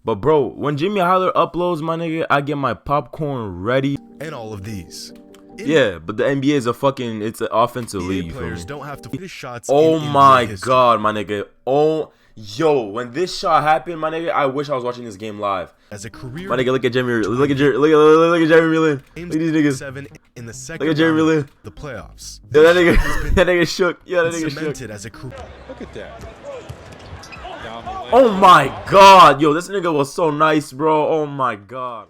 But bro, when JxmyHighroller uploads, my nigga, I get my popcorn ready. And all of these. Yeah, but the NBA is it's an offensive league. You players feel me? don't have to finish shots. Oh in my history. god, my nigga. Oh, yo, when this shot happened, my nigga, I wish I was watching this game live. As a career, my nigga, look at Jeremy. Look at Jeremy Lin. Look at these niggas. 7 in the second Look at Jeremy Lin. the playoffs. Yo, that nigga, that nigga shook. Yo, that nigga shook. As a Look at that. Oh my god, yo, this nigga was so nice, bro. Oh my god.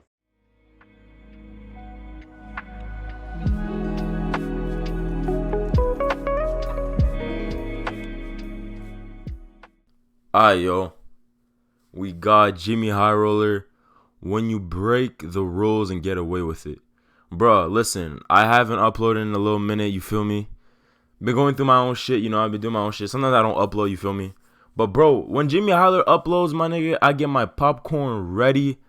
Alright, yo. We got JxmyHighroller. When you break the rules and get away with it. Bruh, listen, I haven't uploaded in a little minute, you feel me? Been going through my own shit, you know, I've been doing my own shit. Sometimes I don't upload, you feel me? But bro, when JxmyHighroller uploads, my nigga, I get my popcorn ready.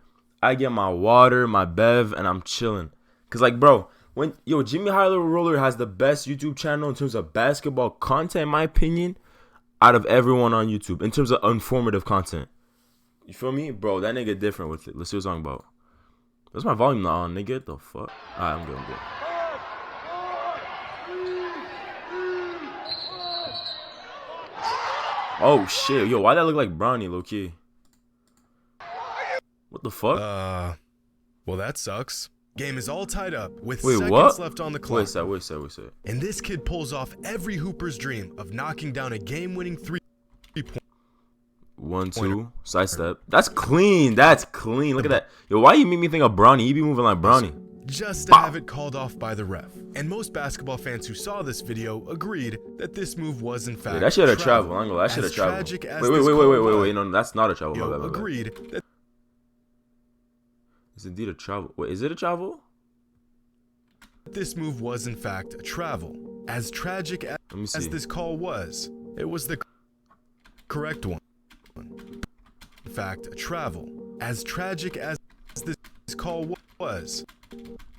I get my water, my bev, and I'm chilling. Cause like, bro, JxmyHighroller has the best YouTube channel in terms of basketball content, in my opinion, out of everyone on YouTube. In terms of informative content. You feel me? Bro, that nigga different with it. Let's see what I'm talking about. That's my volume not on, nigga. What the fuck? Alright, I'm good, I'm good. Oh shit, yo, why that look like Bronny, low key? What the fuck? Well, that sucks. Game is all tied up with Wait, seconds left on the clock. Wait a sec. And this kid pulls off every hooper's dream of knocking down a game-winning 3-point. 1-2 sidestep. That's clean. That's clean. Look at that. Yo, why you make me think of Bronny? He be moving like Bronny. Just to have it called off by the ref. And most basketball fans who saw this video agreed that this move was in fact. Wait, that should have traveled. I'm gonna lie, that should have traveled. Wait. No, that's not a travel. Yo, my bad. Agreed that it's indeed a travel. Wait, is it a travel? this move was in fact a travel. As tragic as this call was, it was the correct one. In fact, a travel. As tragic as this call was,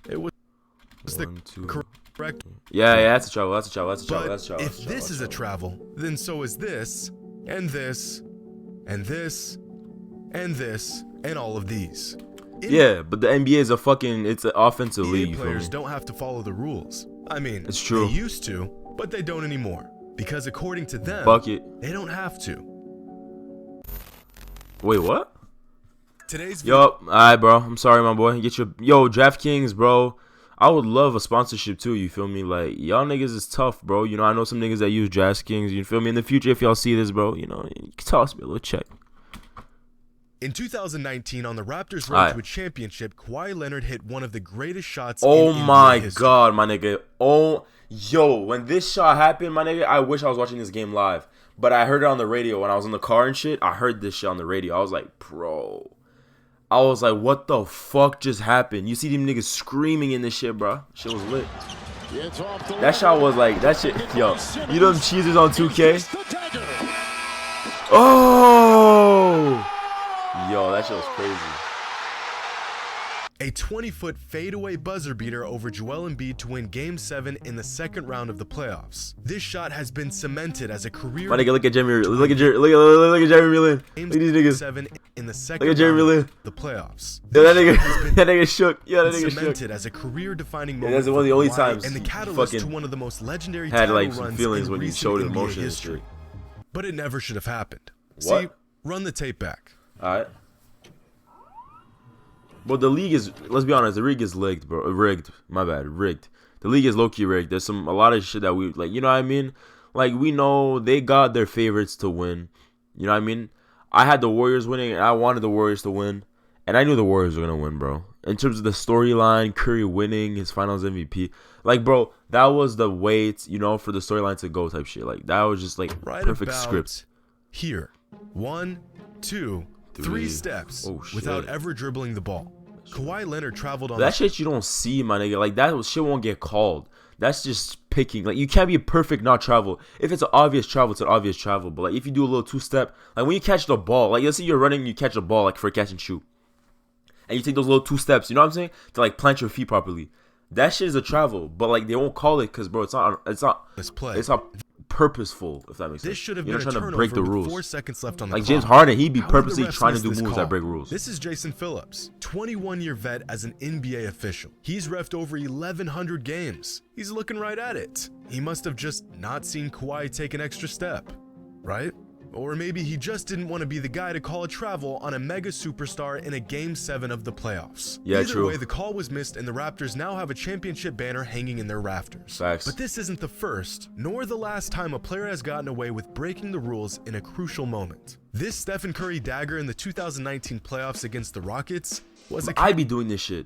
it was the correct one. Yeah, that's a travel. If this is a travel, then so is this, and this, and this, and this, and all of these. Yeah, but the NBA is it's an offensive league. NBA players don't have to follow the rules. I mean, it's true. They used to, but they don't anymore. Because according to them, they don't have to. Wait, what? Today's Yup, alright, bro. I'm sorry, my boy. Get your DraftKings, bro. I would love a sponsorship too. You feel me? Like y'all niggas is tough, bro. You know, I know some niggas that use DraftKings. You feel me? In the future, if y'all see this, bro, you know, you can toss me a little check. In 2019, on the Raptors' road to a championship, Kawhi Leonard hit one of the greatest shots in my NBA history. God, my nigga. Oh, yo, when this shot happened, my nigga, I wish I was watching this game live. But I heard it on the radio when I was in the car and shit. I heard this shit on the radio. I was like, bro. I was like, what the fuck just happened? You see them niggas screaming in this shit, bro. Shit was lit. That shot was like, that shit, yo. You know them cheesers on 2K? Oh! Yo, that shit was crazy. A 20-foot fadeaway buzzer beater over Joel Embiid to win Game 7 in the second round of the playoffs. This shot has been cemented as a career. My nigga, look at Jeremy. Look at Jeremy Lin. Look at these niggas. 7 in the second look at Jeremy Lin. Of the playoffs. Yo, that nigga shook. Yo, that nigga cemented shook. as a career-defining moment. Yeah, that's one of the only times. And the catalyst to one of the most legendary had like title some runs feelings in when he recent showed NBA emotion history. But it never should have happened. What? See, run the tape back. All right. Well, the league is, let's be honest, the league is rigged, bro. Rigged. My bad. Rigged. The league is low-key rigged. There's a lot of shit that we, like, you know what I mean? Like, we know they got their favorites to win. You know what I mean? I had the Warriors winning, and I wanted the Warriors to win. And I knew the Warriors were going to win, bro. In terms of the storyline, Curry winning his finals MVP. Like, bro, that was the wait, you know, for the storyline to go type shit. Like, that was just, like, perfect script. Here. 1, 2, 3 steps without ever dribbling the ball. Kawhi Leonard traveled on that shit you don't see, my nigga. Like, that shit won't get called. That's just picking. Like, you can't be perfect not travel. If it's an obvious travel, it's an obvious travel. But, like, if you do a little two-step, like, when you catch the ball, like, let's say you're running, you catch the ball, like, for a catch and shoot. And you take those little two steps, you know what I'm saying? To, like, plant your feet properly. That shit is a travel. But, like, they won't call it because, bro, it's not purposeful, if that makes sense. This should have You're been not a trying to break the turnover with rules. 4 seconds left on the Like clock. James Harden, he'd be How did the purposely refs trying to miss do this moves call? that break rules. This is Jason Phillips, 21-year vet as an NBA official. He's reffed over 1,100 games. He's looking right at it. He must have just not seen Kawhi take an extra step, right? Or maybe he just didn't want to be the guy to call a travel on a mega superstar in a Game 7 of the playoffs. Yeah, Either true. way, the call was missed and the Raptors now have a championship banner hanging in their rafters. Facts. But this isn't the first, nor the last time a player has gotten away with breaking the rules in a crucial moment. This Stephen Curry dagger in the 2019 playoffs against the Rockets was a... I be doing this shit.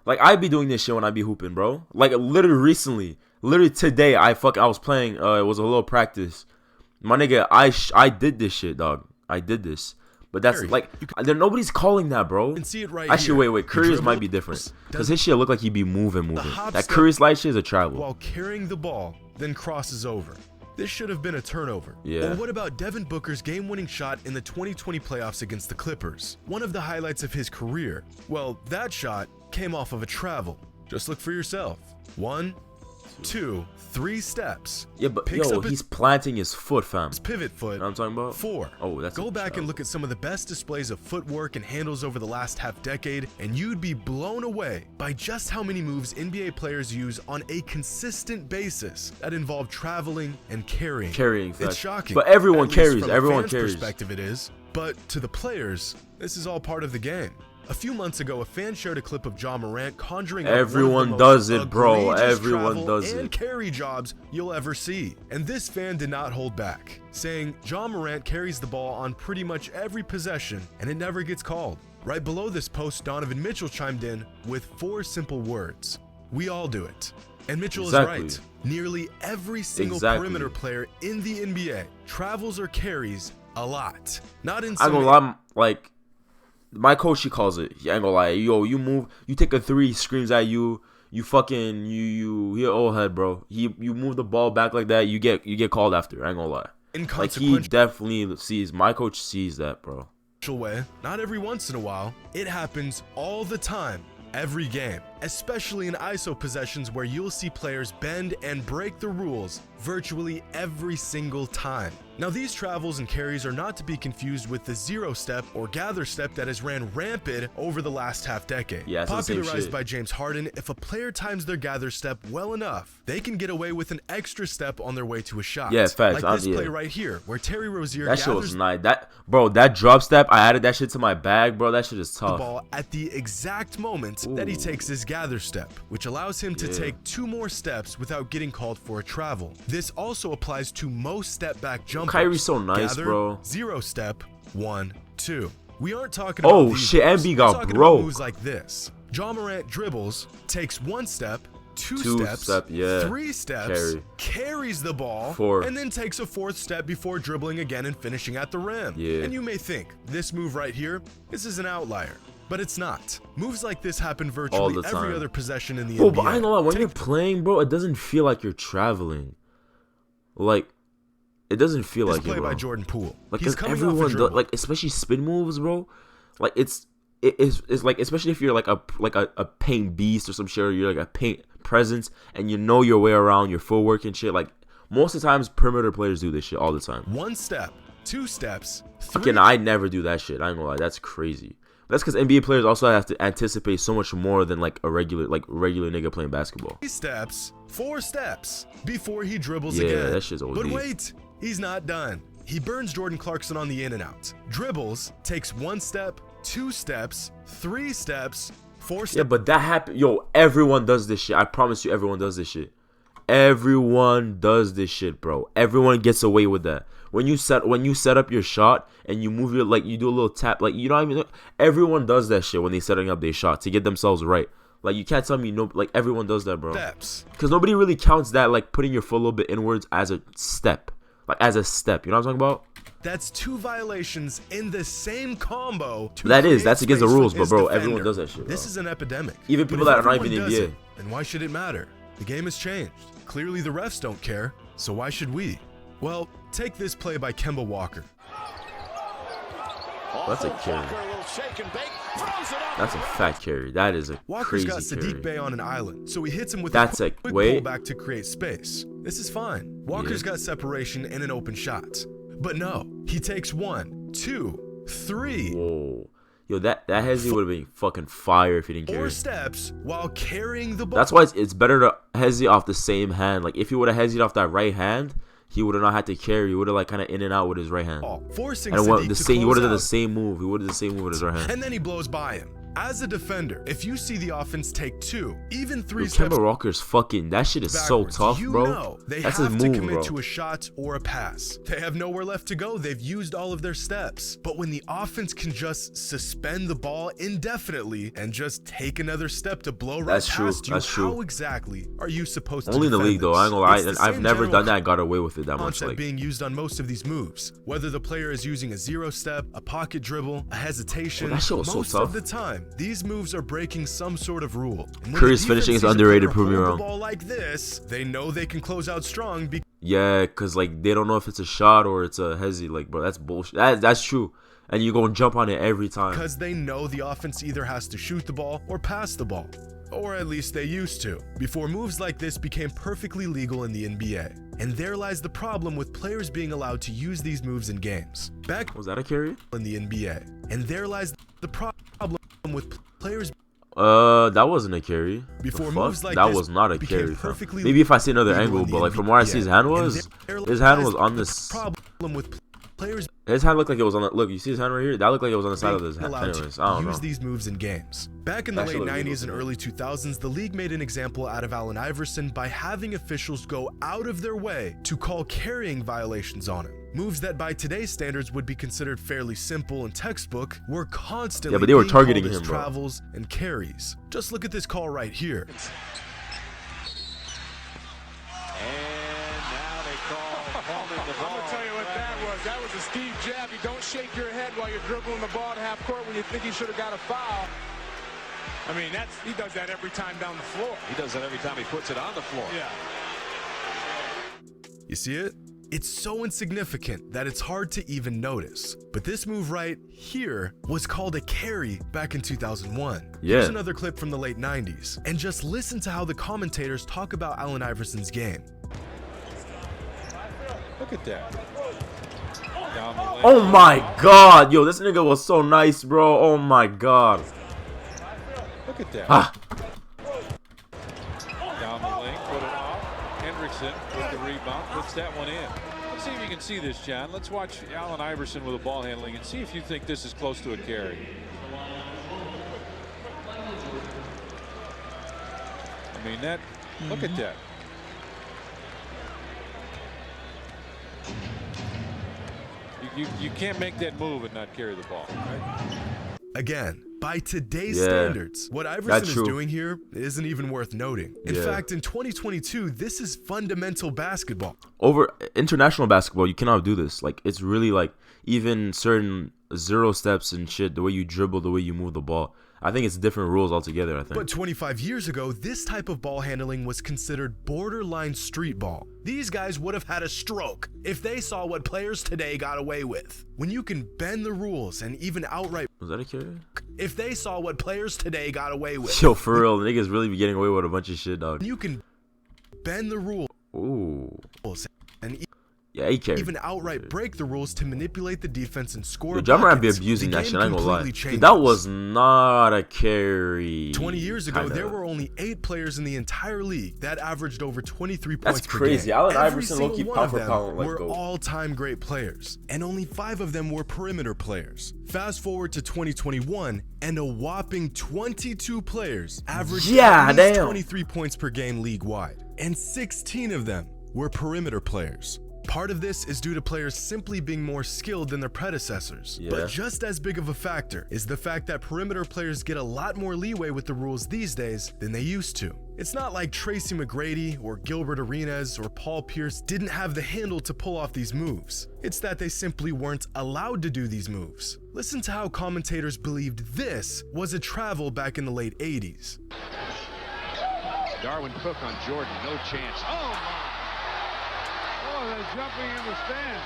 Like, I be doing this shit when I be hooping, bro. Like, literally recently. Literally today, I was playing, it was a little practice. My nigga, I did this shit, dog. I did this. But that's, like, nobody's calling that, bro. You can see it right Actually, here. wait. Curry's might be different. Because his shit look like he be moving. That Curry slide shit is a travel. While carrying the ball, then crosses over. This should have been a turnover. Yeah. Or what about Devin Booker's game-winning shot in the 2020 playoffs against the Clippers? One of the highlights of his career. Well, that shot came off of a travel. Just look for yourself. 1, 2, 3 steps. Yeah, but Picks up he's planting his foot, fam. his pivot foot. You know what I'm talking about? 4. Oh, that's Go a back and travel. look at some of the best displays of footwork and handles over the last half-decade, and you'd be blown away by just how many moves NBA players use on a consistent basis that involve traveling and carrying. Carrying, It's facts. shocking. But everyone At least carries. from a Everyone fan's carries. perspective, it is. But to the players, this is all part of the game. A few months ago, a fan shared a clip of Ja Morant conjuring up Everyone one of the does most it, bro. egregious Everyone travel does and it. carry jobs you'll ever see. And this fan did not hold back, saying Ja Morant carries the ball on pretty much every possession and it never gets called. Right below this post, Donovan Mitchell chimed in with 4 simple words: "We all do it." And Mitchell Exactly. is right. Nearly every single perimeter player in the NBA travels or carries a lot. Not in I some ain't gonna lie, like, my coach, he calls it. I ain't gonna lie. Yo, you move, you take a 3, screams at you. You fucking, you're old head, bro. You move the ball back like that, you get called after. I ain't gonna lie. Like, he definitely sees, my coach sees that, bro. Way, not every once in a while. It happens all the time, every game, especially in ISO possessions where you'll see players bend and break the rules virtually every single time. Now, these travels and carries are not to be confused with the 0 step or gather step that has ran rampant over the last half-decade. Yeah, it's the same popularized shit. by James Harden, if a player times their gather step well enough, they can get away with an extra step on their way to a shot. Yeah, facts. Like this Yeah. play right here, where Terry Rozier That shit was gathers nice. That drop step, I added that shit to my bag, bro. That shit is the tough. ball at the exact moment that he takes his gather step, which allows him to take 2 more steps without getting called for a travel. This also applies to most step-back jumpers. Kyrie's so nice, Gather, bro. 0 step, 1, 2. We aren't talking about these shit, moves. MB We're got talking broke. about moves like this. Ja Morant dribbles, takes 1 step, 2 steps, step, yeah. 3 steps, Carry. carries the ball, 4. and then takes a 4th step before dribbling again and finishing at the rim. Yeah. And you may think, this move right here, this is an outlier. But it's not. Moves like this happen All virtually the every time. other possession in the Bro, NBA. but I ain't gonna lie, when you're playing, bro, it doesn't feel like you're traveling. Like, it doesn't feel This like play it, bro. by Jordan Poole. Like, He's 'cause coming off a everyone does, dribble. like, especially spin moves, bro. Like, it's like, especially if you're like a paint beast or some shit, or you're like a paint presence and you know your way around your footwork and shit. Like, most of the times, perimeter players do this shit all the time. 1 step, 2 steps, 3 Okay, now I never do that shit. I ain't gonna lie, that's crazy. That's because NBA players also have to anticipate so much more than like a regular nigga playing basketball. steps, 4 steps before he dribbles Yeah, again. that shit's OD. But wait, he's not done. He burns Jordan Clarkson on the in and out. Dribbles, takes 1 step, 2 steps, 3 steps, 4 steps. Yeah, but that happened. Yo, everyone does this shit. I promise you, everyone does this shit. Everyone does this shit, bro. Everyone gets away with that. When you set up your shot and you move your, like, you do a little tap, like, you know what I mean? Everyone does that shit when they setting up their shot to get themselves right. Like, you can't tell me no, like, everyone does that, bro. Steps. Because nobody really counts that, like, putting your foot a little bit inwards as a step. Like, as a step. You know what I'm talking about? That's 2 violations in the same combo. That's against the rules, but bro, everyone does that shit, bro. This is an epidemic. Even But people if that are not everyone even in does the it, NBA. then why should it matter? The game has changed. Clearly the refs don't care, so why should we? Well, take this play by Kemba Walker. That's a carry. That's a fat carry. That is a Walker's crazy got Sadiq carry. Bey on an island, so he hits him with That's a a- quick wait. pullback to create space. This is fine. Walker's got separation and an open shot. But no, he takes 1, 2, 3. Whoa. Yo, that hezzy would have been fucking fire if he didn't carry. 4 steps while carrying the ball. That's why it's better to hezzy off the same hand. Like, if he would have hezzied off that right hand, he would have not had to carry. He would have, like, kind of in and out with his right hand. Forcing and he would have done the same move. He would have done the same move with his right hand. And then he blows by him. As a defender, if you see the offense take 2, even 3 Yo, steps Kemba Walker's fucking, that shit is backwards, so tough, bro. Know they That's have his to move, commit bro. to a shot or a pass. They have nowhere left to go. They've used all of their steps. But when the offense can just suspend the ball indefinitely and just take another step to blow right past you, how exactly are you supposed to Only in the league, though. I ain't gonna lie. I've never done that and got away with it that much. Like, being used on most of these moves. Whether the player is using a 0 step, a pocket dribble, a hesitation, that shit was most so tough. of the time, these moves are breaking some sort of rule. Curry's finishing is underrated, prove me wrong. Ball like this, they know they can close out strong. Yeah, cause like they don't know if it's a shot or it's a hezzy. Like, bro, that's bullshit. That's true. And you go and jump on it every time. Because they know the offense either has to shoot the ball or pass the ball. Or at least they used to, before moves like this became perfectly legal in the NBA. And there lies the problem with players being allowed to use these moves in games. Was that a carry? In the NBA. And there lies the problem with players. That wasn't a carry. Before moves like that was not a carry. Maybe if I see another angle, but like from where I see his hand was on this. Problem with players. His hand looked like it was on the, look, you see his hand right here? That looked like it was on the side of his hand. Anyways, I don't know. Use these moves in games. Back in the late 90s and early 2000s, the league made an example out of Allen Iverson by having officials go out of their way to call carrying violations on him. Moves that by today's standards would be considered fairly simple and textbook were constantly but they were targeting him, bro. Travels and carries. Just look at this call right here. That was a Steve jab. You don't shake your head while you're dribbling the ball to half court when you think you should have got a foul. I mean, he does that every time down the floor. He does that every time he puts it on the floor. Yeah. You see it? It's so insignificant that it's hard to even notice. But this move right here was called a carry back in 2001. Yeah. Here's another clip from the late 90s. And just listen to how the commentators talk about Allen Iverson's game. Look at that. Oh my god, yo, this nigga was so nice, bro. Oh my god. Look at that. Down the lane, put it off. Hendrickson with the rebound, puts that one in. Let's see if you can see this, John. Let's watch Allen Iverson with the ball handling and see if you think this is close to a carry. I mean, that, look at that. You can't make that move and not carry the ball. Again, by today's standards, what Iverson is doing here isn't even worth noting. In fact, in 2022, this is fundamental basketball. Over international basketball, you cannot do this. Like, it's really like even certain 0 steps and shit, the way you dribble, the way you move the ball. I think it's different rules altogether, I think. But 25 years ago, this type of ball handling was considered borderline street ball. These guys would have had a stroke if they saw what players today got away with. When you can bend the rules and even outright... Was that a carry? If they saw what players today got away with. Yo, for real, the niggas really be getting away with a bunch of shit, dog. You can bend the rules. Ooh. And even outright break the rules to manipulate the defense and score. JxmyHighroller be abusing that shit, I ain't gonna lie. Dude, that was not a carry. 20 years ago, there were only 8 players in the entire league that averaged over 23 points per game. That's crazy. Allen Iverson low-key pound for pound were all-time great players, and only 5 of them were perimeter players. Fast forward to 2021, and a whopping 22 players averaged at least 23 points per game league-wide, and 16 of them were perimeter players. Part of this is due to players simply being more skilled than their predecessors. But just as big of a factor is the fact that perimeter players get a lot more leeway with the rules these days than they used to. It's not like Tracy McGrady or Gilbert Arenas or Paul Pierce didn't have the handle to pull off these moves. It's that they simply weren't allowed to do these moves. Listen to how commentators believed this was a travel back in the late 80s. Darwin Cook on Jordan, no chance. Oh my! They're jumping in the stand.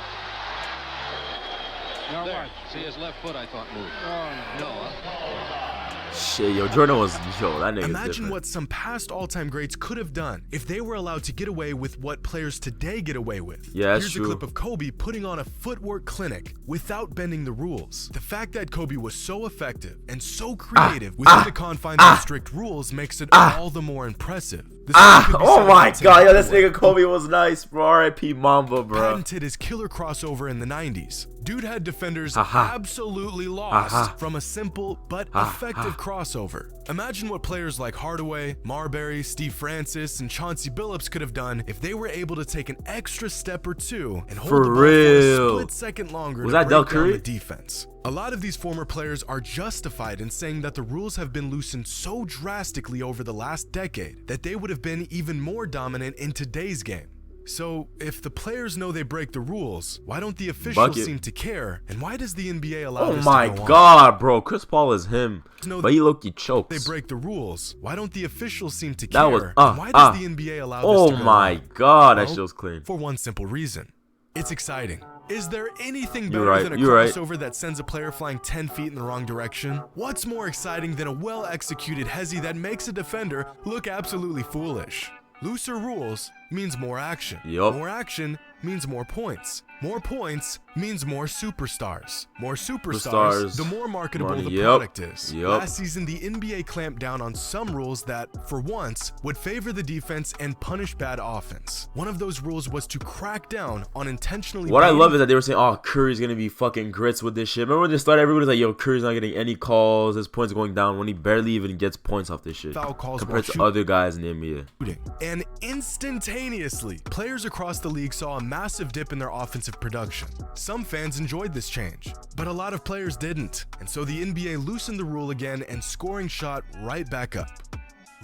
Now there. watch. See his left foot, I thought, moved. Oh, no. No, huh? shit, yo, Jordan was, yo, that nigga's Imagine different. what some past all-time greats could have done if they were allowed to get away with what players today get away with. Yeah, that's Here's true. a clip of Kobe putting on a footwork clinic without bending the rules. The fact that Kobe was so effective and so creative within the confines of strict rules makes it all the more impressive. Oh my god, yo, this nigga Kobe was nice, bro. R.I.P. Mamba, bro. Patented his killer crossover in the 90s. Dude had defenders absolutely lost from a simple but effective crossover. Imagine what players like Hardaway, Marbury, Steve Francis, and Chauncey Billups could have done if they were able to take an extra step or two and hold the ball for a split second longer to break down the defense. A lot of these former players are justified in saying that the rules have been loosened so drastically over the last decade that they would have been even more dominant in today's game. So, if the players know they break the rules, why don't the officials seem to care? And why does the NBA allow this to go on? Oh my god, bro. Chris Paul is him. But he low-key chokes. They break the rules. Why don't the officials seem to care? That was, and why does the NBA allow this to go on? Oh my god, that shit was clean. For one simple reason. It's exciting. Is there anything better than a crossover that sends a player flying 10 feet in the wrong direction? What's more exciting than a well-executed hezzy that makes a defender look absolutely foolish? Looser rules means more action. More action means more points. More points means more superstars. More superstars, the more marketable the product is. Last season, the NBA clamped down on some rules that, for once, would favor the defense and punish bad offense. One of those rules was to crack down on intentionally. What I love is that they were saying, oh, Curry's going to be fucking grits with this shit. Remember when they started, everybody was like, yo, Curry's not getting any calls. His points going down when he barely even gets points off this shit. Foul calls compared to other guys in the NBA. And instantaneously, players across the league saw a massive dip in their offensive production. Some fans enjoyed this change, but a lot of players didn't, and so the NBA loosened the rule again and scoring shot right back up.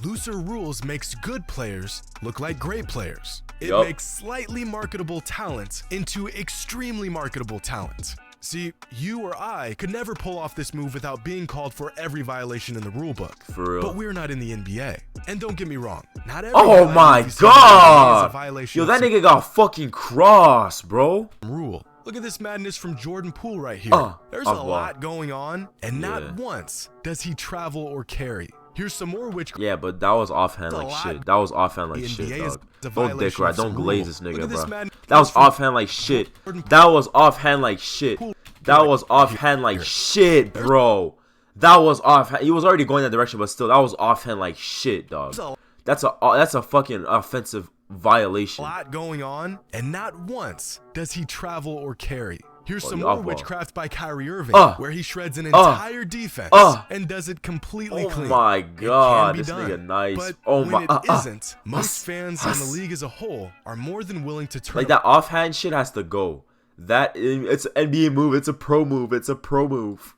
Looser rules makes good players look like great players. It makes slightly marketable talent into extremely marketable talent. See, you or I could never pull off this move without being called for every violation in the rulebook. For real. But we're not in the NBA. And don't get me wrong, not every oh my god! Is a violation. Yo, that nigga got fucking crossed, bro. Rule. Look at this madness from Jordan Poole right here. There's a lot going on, and not once does he travel or carry. Here's some more Yeah, but that was offhand like shit. That was offhand like shit, dog. Don't dick right. Don't glaze this nigga, bro. That was offhand like shit. That was offhand like shit. That was offhand like shit, bro. That was offhand. He was already going that direction, but still, that was offhand like shit, dog. That's a fucking offensive violation. A lot going on, and not once does he travel or carry. Here's some more witchcraft by Kyrie Irving, where he shreds an entire defense and does it completely clean. Oh my god, this nigga nice. But oh when it isn't, most fans in the league as a whole are more than willing to turn. Like that offhand shit has to go. It's an NBA move. It's a pro move. It's a pro move.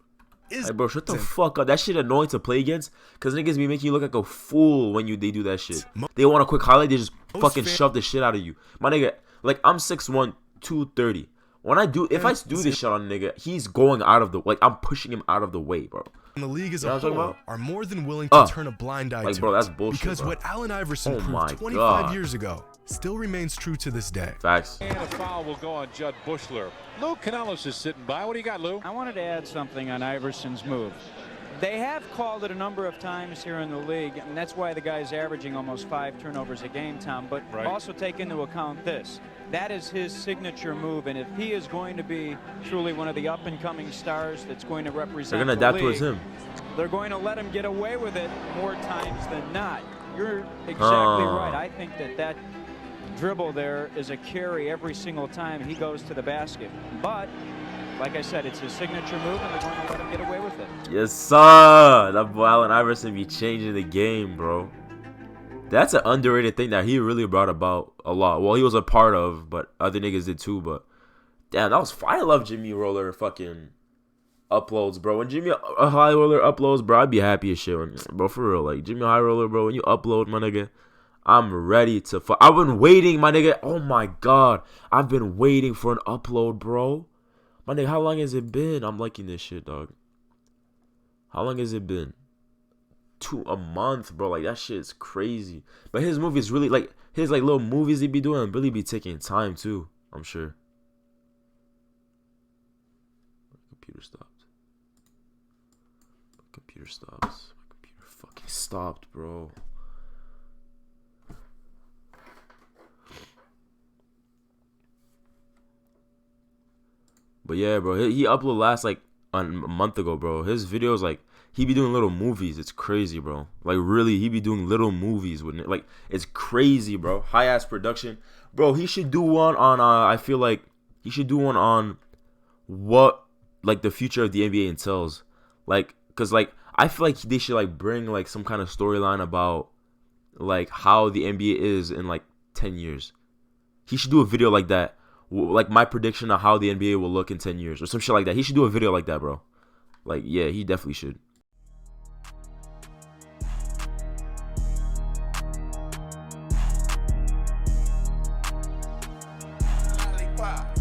Like, bro, shut the fuck up. That shit annoying to play against, because niggas be making you look like a fool when they do that shit. They want a quick highlight, they just fucking shove the shit out of you. My nigga, like, I'm 6'1", 230. If I do this shit on a nigga, he's going out of the, like, I'm pushing him out of the way, bro. And the league as a whole are more than willing to turn a blind eye to bro, that's bullshit, because bro. what Allen Iverson proved 25 years ago still remains true to this day. Facts. And a foul will go on Judd Bushler. Lou Canellis is sitting by. What do you got, Lou? I wanted to add something on Iverson's move. They have called it a number of times here in the league, and that's why the guy's averaging almost 5 turnovers a game, Tom. But also take into account this. That is his signature move, and if he is going to be truly one of the up-and-coming stars that's going to represent they're going to adapt towards him. They're going to let him get away with it more times than not. You're exactly right. I think that dribble there is a carry every single time he goes to the basket. But like I said, it's his signature move, and they're going to let him get away with it. Yes, sir. That boy Allen Iverson be changing the game, bro. That's an underrated thing that he really brought about a lot. Well, he was a part of, but other niggas did too. But damn, that was fire. I love JxmyHighroller fucking uploads, bro. When JxmyHighroller uploads, bro, I'd be happy as shit. Bro, for real. Like, JxmyHighroller, bro, when you upload, my nigga, I'm ready to fuck. I've been waiting, my nigga. Oh my god. I've been waiting for an upload, bro. My nigga, how long has it been? I'm liking this shit, dog. How long has it been? A month, bro. Like, that shit is crazy. But his movies really, like, his like little movies he be doing really be taking time too, I'm sure. My computer stops. My computer stops. My fucking stopped, bro. But yeah, bro, he uploaded last like a month ago, bro. His videos, like, he be doing little movies. It's crazy, bro. Like, really, he be doing little movies with it. Like, it's crazy, bro. High ass production, bro. He should do one on. I feel like he should do one on what, like, the future of the NBA entails. Like, cause like I feel like they should like bring like some kind of storyline about like how the NBA is in like 10 years. He should do a video like that. Like my prediction of how the NBA will look in 10 years or some shit like that. He should do a video like that, bro. Like, yeah, he definitely should. Lollipop.